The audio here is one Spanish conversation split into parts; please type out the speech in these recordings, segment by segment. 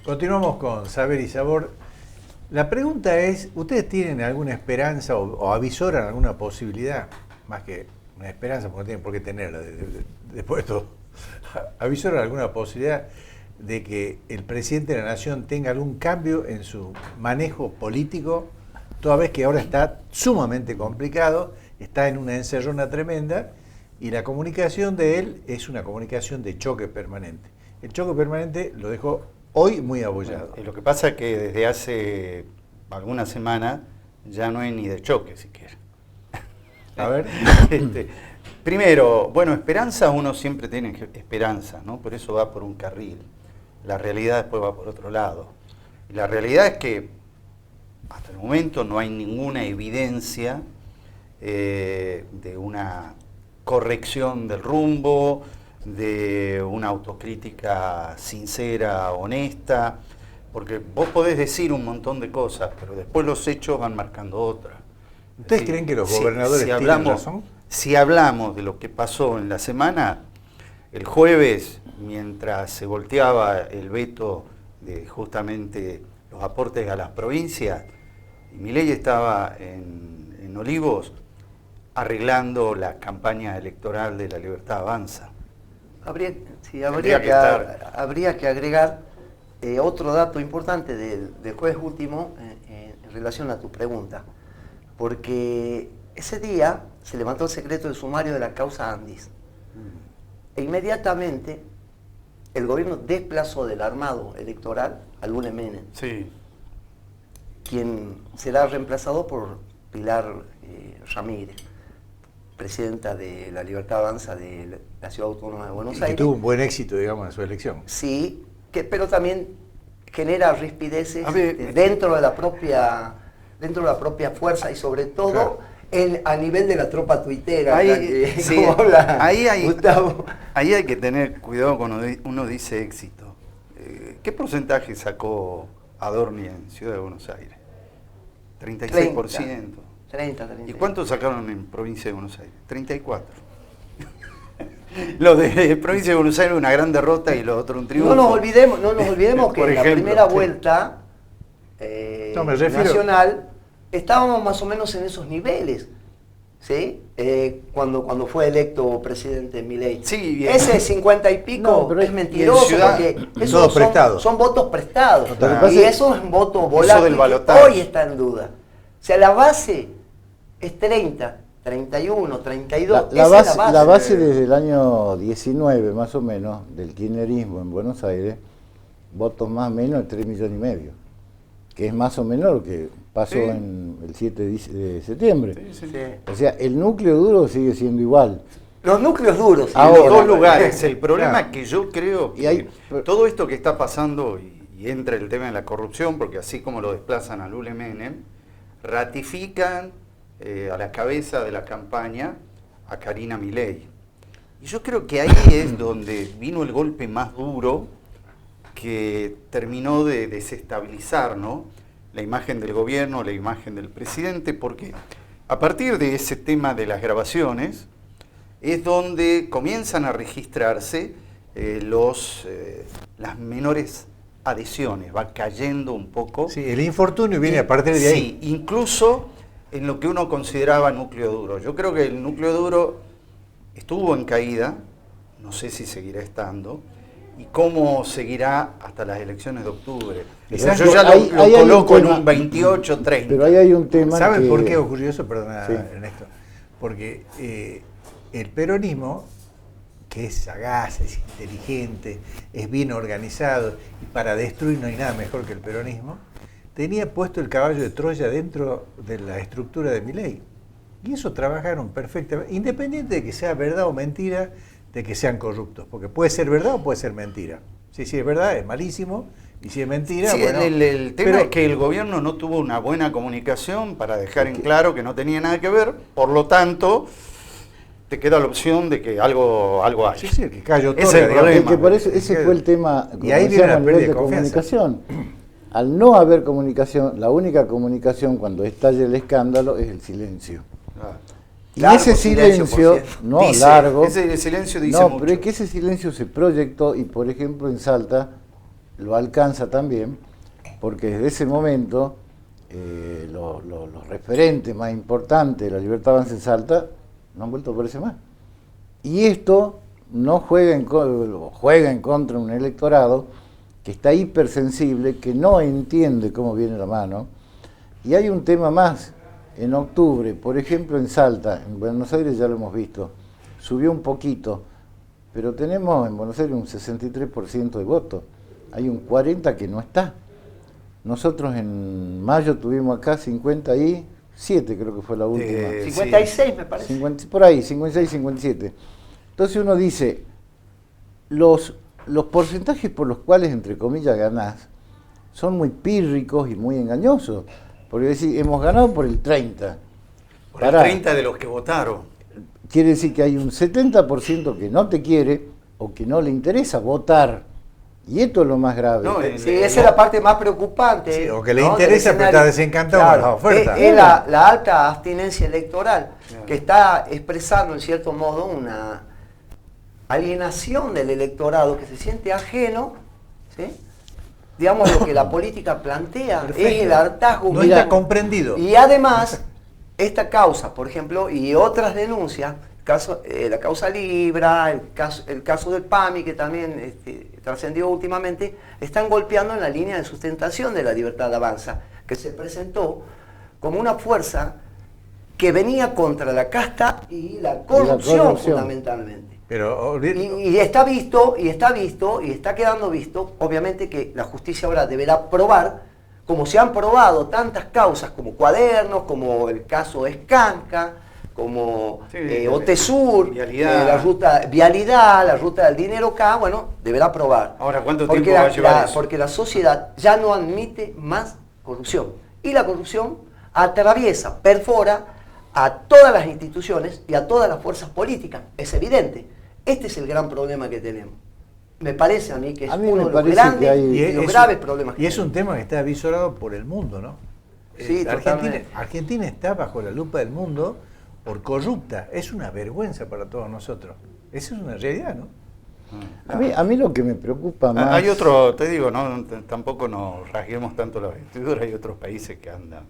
Continuamos con Saber y Sabor. La pregunta es, ¿ustedes tienen alguna esperanza o avisoran alguna posibilidad? Más que una esperanza, porque no tienen por qué tenerla después de todo. ¿Avisoran alguna posibilidad de que el presidente de la Nación tenga algún cambio en su manejo político, toda vez que ahora está sumamente complicado, está en una encerrona tremenda y la comunicación de él es una comunicación de choque permanente? El choque permanente lo dejó hoy muy abollado. Lo que pasa es que desde hace algunas semanas ya no hay ni de choque siquiera. A ver. Primero, bueno, esperanza, uno siempre tiene esperanza, ¿no? Por eso va por un carril. La realidad después va por otro lado. Y la realidad es que hasta el momento no hay ninguna evidencia de una corrección del rumbo, de una autocrítica sincera, honesta, porque vos podés decir un montón de cosas, pero después los hechos van marcando otra. ¿Ustedes creen que los gobernadores tienen razón? Si hablamos de lo que pasó en la semana, el jueves, mientras se volteaba el veto de justamente los aportes a las provincias, Milei estaba en Olivos arreglando la campaña electoral de La Libertad Avanza. Habría que agregar otro dato importante del jueves último en relación a tu pregunta, porque ese día se levantó el secreto de sumario de la causa Andis e inmediatamente el gobierno desplazó del armado electoral a Lule Menem, sí, quien será reemplazado por Pilar Ramírez, presidenta de La Libertad Avanza de la Ciudad Autónoma de Buenos Aires. Que tuvo un buen éxito, digamos, en su elección. Sí, pero también genera rispideces dentro de la propia fuerza y sobre todo a nivel de la tropa tuitera. Ahí hay que tener cuidado cuando uno dice éxito. ¿Qué porcentaje sacó Adorni en Ciudad de Buenos Aires? 36%. 30. ¿Y cuánto sacaron en Provincia de Buenos Aires? 34. Lo de Provincia de Buenos Aires una gran derrota y lo otro un triunfo. No nos olvidemos que en la primera vuelta nacional estábamos más o menos en esos niveles, ¿sí? Cuando fue electo presidente Milei. Sí, bien. Ese 50 y pico es mentiroso, porque esos son votos prestados. Y eso es un voto volátil que hoy está en duda. O sea, la base es 30, 31, 32. La base desde el año 19, más o menos, del kirchnerismo en Buenos Aires, votos más o menos de 3,5 millones, que es más o menos lo que pasó en el 7 de septiembre. Sí. O sea, el núcleo duro sigue siendo igual. Los núcleos duros. En los dos lugares. El problema es que yo creo que todo esto que está pasando, y entra el tema de la corrupción, porque así como lo desplazan a Lule Menem, ratifican a la cabeza de la campaña a Karina Milei. Y yo creo que ahí es donde vino el golpe más duro que terminó de desestabilizar, ¿no?, la imagen del gobierno, la imagen del presidente, porque a partir de ese tema de las grabaciones es donde comienzan a registrarse las menores adhesiones, va cayendo un poco. Sí, el infortunio viene a partir de ahí. Sí, incluso en lo que uno consideraba núcleo duro. Yo creo que el núcleo duro estuvo en caída, no sé si seguirá estando, y cómo seguirá hasta las elecciones de octubre. Yo ya lo coloco en un 28-30. Pero ahí hay un tema. ¿Saben por qué ocurrió eso? Perdona, Ernesto. Porque el peronismo, que es sagaz, es inteligente, es bien organizado, y para destruir no hay nada mejor que el peronismo, tenía puesto el caballo de Troya dentro de la estructura de Milei. Y eso trabajaron perfectamente, independiente de que sea verdad o mentira, de que sean corruptos, porque puede ser verdad o puede ser mentira. Si es verdad, es malísimo, y si es mentira, sí, bueno... El tema es que el gobierno no tuvo una buena comunicación para dejar en claro que no tenía nada que ver, por lo tanto, te queda la opción de que algo hay. Sí, que cayó todo. Ese es el problema. Que por eso, ese fue el tema, y ahí viene la pérdida de comunicación. Al no haber comunicación, la única comunicación cuando estalle el escándalo es el silencio. Y ese silencio, Ese silencio dice mucho. Pero es que ese silencio se proyectó y, por ejemplo, en Salta, lo alcanza también, porque desde ese momento los referentes más importantes de la Libertad Avanza en Salta no han vuelto a aparecer más. Y esto no juega en contra de un electorado que está hipersensible, que no entiende cómo viene la mano. Y hay un tema más. En octubre, por ejemplo, en Salta, en Buenos Aires ya lo hemos visto, subió un poquito, pero tenemos en Buenos Aires un 63% de votos. Hay un 40% que no está. Nosotros en mayo tuvimos acá 57, creo que fue la última. 56 me parece. 50, por ahí, 56, 57. Entonces uno dice, los porcentajes por los cuales, entre comillas, ganás, son muy pírricos y muy engañosos. Porque decir, hemos ganado por el 30. Por el 30 de los que votaron. Quiere decir que hay un 70% que no te quiere o que no le interesa votar. Y esto es lo más grave. No, sí, esa es la parte más preocupante. Sí, o que le interesa, pero está desencantado con las ofertas. Es la alta abstinencia electoral, que está expresando en cierto modo una alienación del electorado que se siente ajeno, ¿sí? Digamos, lo que la política plantea. Perfecto. Es el hartazgo. No está comprendido. Y además, esta causa, por ejemplo, y otras denuncias, la causa Libra, el caso del PAMI, que también trascendió últimamente, están golpeando en la línea de sustentación de la Libertad Avanza, que se presentó como una fuerza que venía contra la casta y la corrupción fundamentalmente. Pero, y está visto, y está quedando visto, obviamente, que la justicia ahora deberá probar, como se han probado tantas causas como Cuadernos, como el caso Escanca, como Otesur, la ruta Vialidad, la ruta del dinero acá, bueno, deberá probar. Ahora, ¿cuánto tiempo va a llevar eso? Porque la sociedad ya no admite más corrupción. Y la corrupción atraviesa, perfora a todas las instituciones y a todas las fuerzas políticas. Es evidente. Este es el gran problema que tenemos. Me parece a mí que es uno de los grandes y los graves problemas que tenemos. Y es un tema que está visorado por el mundo, ¿no? Sí, Argentina está bajo la lupa del mundo por corrupta. Es una vergüenza para todos nosotros. Esa es una realidad, ¿no? A mí lo que me preocupa más... Hay otro, te digo, no, tampoco nos rasguemos tanto la vestidura, hay otros países que andan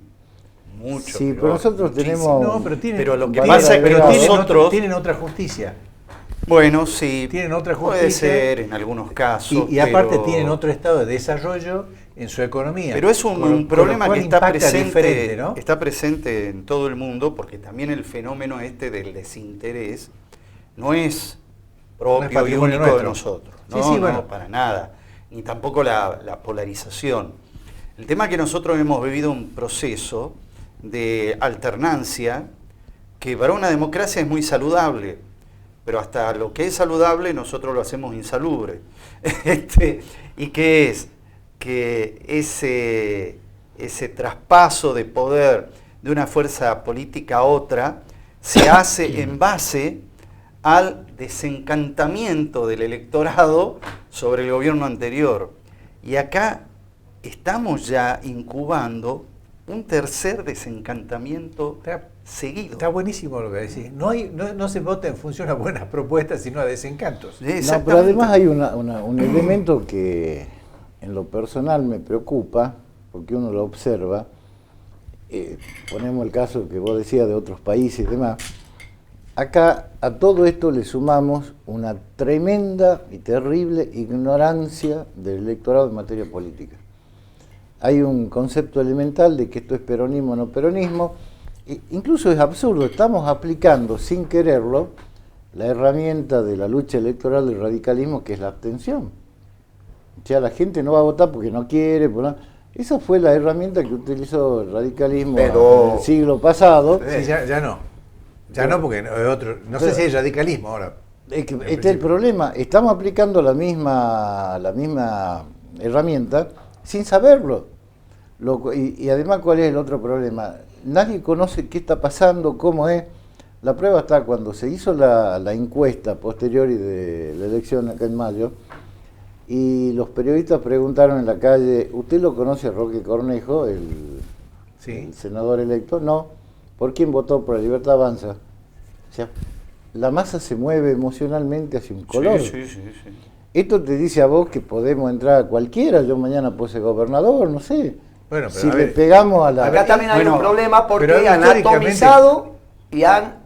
mucho. Sí, pero nosotros tenemos... No, pero lo que pasa es que nosotros... Tienen otra justicia. Bueno, sí, tienen otra justicia, puede ser en algunos casos. Y aparte tienen otro estado de desarrollo en su economía. Pero es un problema que ¿no? Está presente en todo el mundo, porque también el fenómeno del desinterés no es propio y único de nosotros. No, para nada. Ni tampoco la polarización. El tema es que nosotros hemos vivido un proceso de alternancia que para una democracia es muy saludable. Pero hasta lo que es saludable nosotros lo hacemos insalubre. ¿Y qué es? Que ese traspaso de poder de una fuerza política a otra se hace en base al desencantamiento del electorado sobre el gobierno anterior. Y acá estamos ya incubando un tercer desencantamiento seguido. Está buenísimo lo que decís. No se vota en función a buenas propuestas, sino a desencantos. No, pero además hay un elemento que en lo personal me preocupa, porque uno lo observa. Ponemos el caso que vos decías de otros países y demás. Acá a todo esto le sumamos una tremenda y terrible ignorancia del electorado en materia política. Hay un concepto elemental de que esto es peronismo o no peronismo. Incluso es absurdo, estamos aplicando sin quererlo la herramienta de la lucha electoral del radicalismo, que es la abstención. O sea, la gente no va a votar porque no quiere. Esa fue la herramienta que utilizó el radicalismo en el siglo pasado. Sí, ya no. Ya no, porque es otro. No sé si hay radicalismo ahora. Este es el problema. Estamos aplicando la misma herramienta sin saberlo. Y además, ¿cuál es el otro problema? Nadie conoce qué está pasando, cómo es. La prueba está cuando se hizo la encuesta posterior de la elección acá en mayo, y los periodistas preguntaron en la calle: ¿usted lo conoce a Roque Cornejo, el senador electo? No. ¿Por quién votó? Por la Libertad Avanza. O sea, la masa se mueve emocionalmente hacia un color. Sí. esto te dice a vos que podemos entrar a cualquiera, yo mañana puedo ser gobernador, no sé. Bueno, pero si a le ver, pegamos a la... Acá también hay un problema porque pero han históricamente- atomizado y han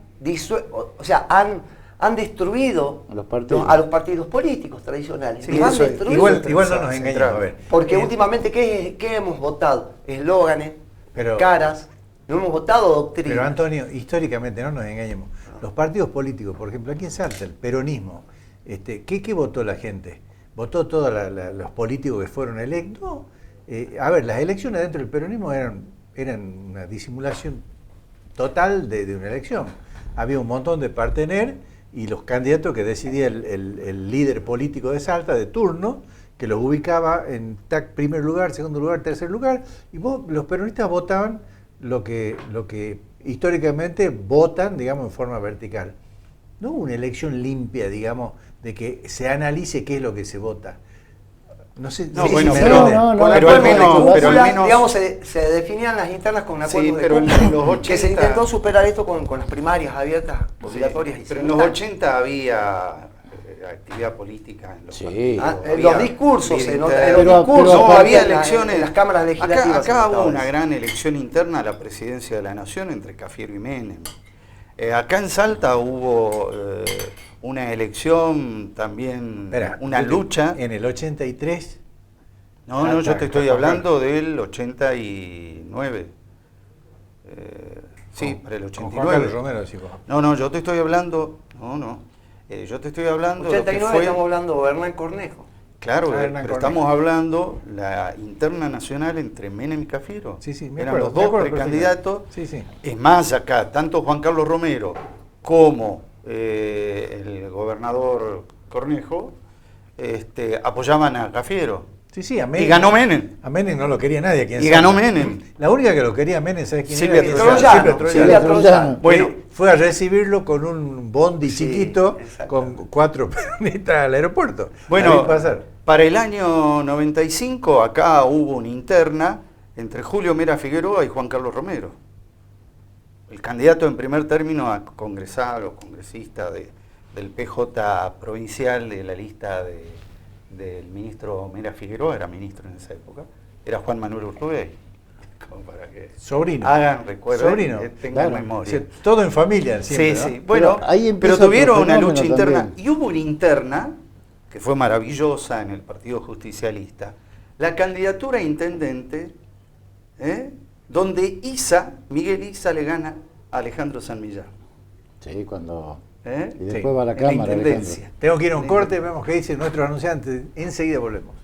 destruido A los partidos. a los partidos políticos tradicionales. Sí, Los han eso es. destruido. igual no nos engañemos, a ver. Porque últimamente, ¿qué hemos votado? Eslóganes, Pero- caras, no hemos votado doctrina. Pero Antonio, históricamente, no nos engañemos, los partidos políticos, por ejemplo, aquí en Salta, el peronismo, ¿qué votó la gente? ¿Votó todos los políticos que fueron electos? A ver, las elecciones dentro del peronismo eran una disimulación total de una elección. Había un montón de partener y los candidatos que decidía el líder político de Salta de turno, que los ubicaba en primer lugar, segundo lugar, tercer lugar, y los peronistas votaban lo que históricamente votan, digamos, en forma vertical. No hubo una elección limpia, digamos, de que se analice qué es lo que se vota. No sé, No, si bueno, me pero- entienden. Con pero acuerdos al menos- de cúpula, pero al menos- digamos, se definían las internas con acuerdos Sí, de pero en cúpula, los 80 que se intentó superar esto con las primarias abiertas, Sí, obligatorias y pero en los simultáneas. 80 había actividad política en los Sí. partidos. En Había los discursos, vida en los interna. discursos, no, pero había en la- elecciones. en las cámaras legislativas. Acá hubo estaban. una gran elección interna a la presidencia de la Nación entre Cafiero y Menem. Acá en Salta hubo una elección también, Espera, una lucha. En el 83. No, yo te estoy Juan hablando del 89. Sí, para el Con 89. Juan Carlos Romero, decís vos. No, yo te estoy hablando. Yo te estoy hablando de lo que 89 fue. estamos hablando de Hernán Cornejo. Claro, Hernán pero Cornejo. estamos hablando la interna nacional entre Menem y Cafiero. Sí, sí, me Eran acuerdo, los me dos acuerdo precandidatos. perfectamente. Sí, sí. Es más, acá, tanto Juan Carlos Romero como el gobernador Cornejo apoyaban a Cafiero. Sí, sí, a Menem. Y ganó Menem. A Menem no lo quería nadie. aquí en Y Salta. ganó Menem. La única que lo quería Menem, ¿sabes quién Silvia era? Troyano. Silvia Troyano. Bueno. Fue a recibirlo con un bondi Sí, chiquito exactamente. con 4 peronistas al aeropuerto. La Bueno, vi pasar. para el año 95 acá hubo una interna entre Julio Mera Figueroa y Juan Carlos Romero. El candidato en primer término a congresal o congresista del PJ provincial de la lista del ministro Mera Figueroa, era ministro en esa época, era Juan Manuel Urtubey. Como para que Sobrino. hagan recuerdo, Sobrino. tengan Claro. memoria. O sea, todo en familia siempre, Sí, ¿no? sí. Bueno, Pero ahí empieza pero tuvieron otro una fenómeno lucha interna. también. Y hubo una interna, que fue maravillosa en el Partido Justicialista, la candidatura a intendente, donde Miguel Isa le gana a Alejandro San Millán. Sí, cuando... ¿Eh? Y después Sí, va a la en la Cámara, intendencia. Alejandro. Tengo que ir a un corte, vemos qué dicen nuestros anunciantes. Enseguida volvemos.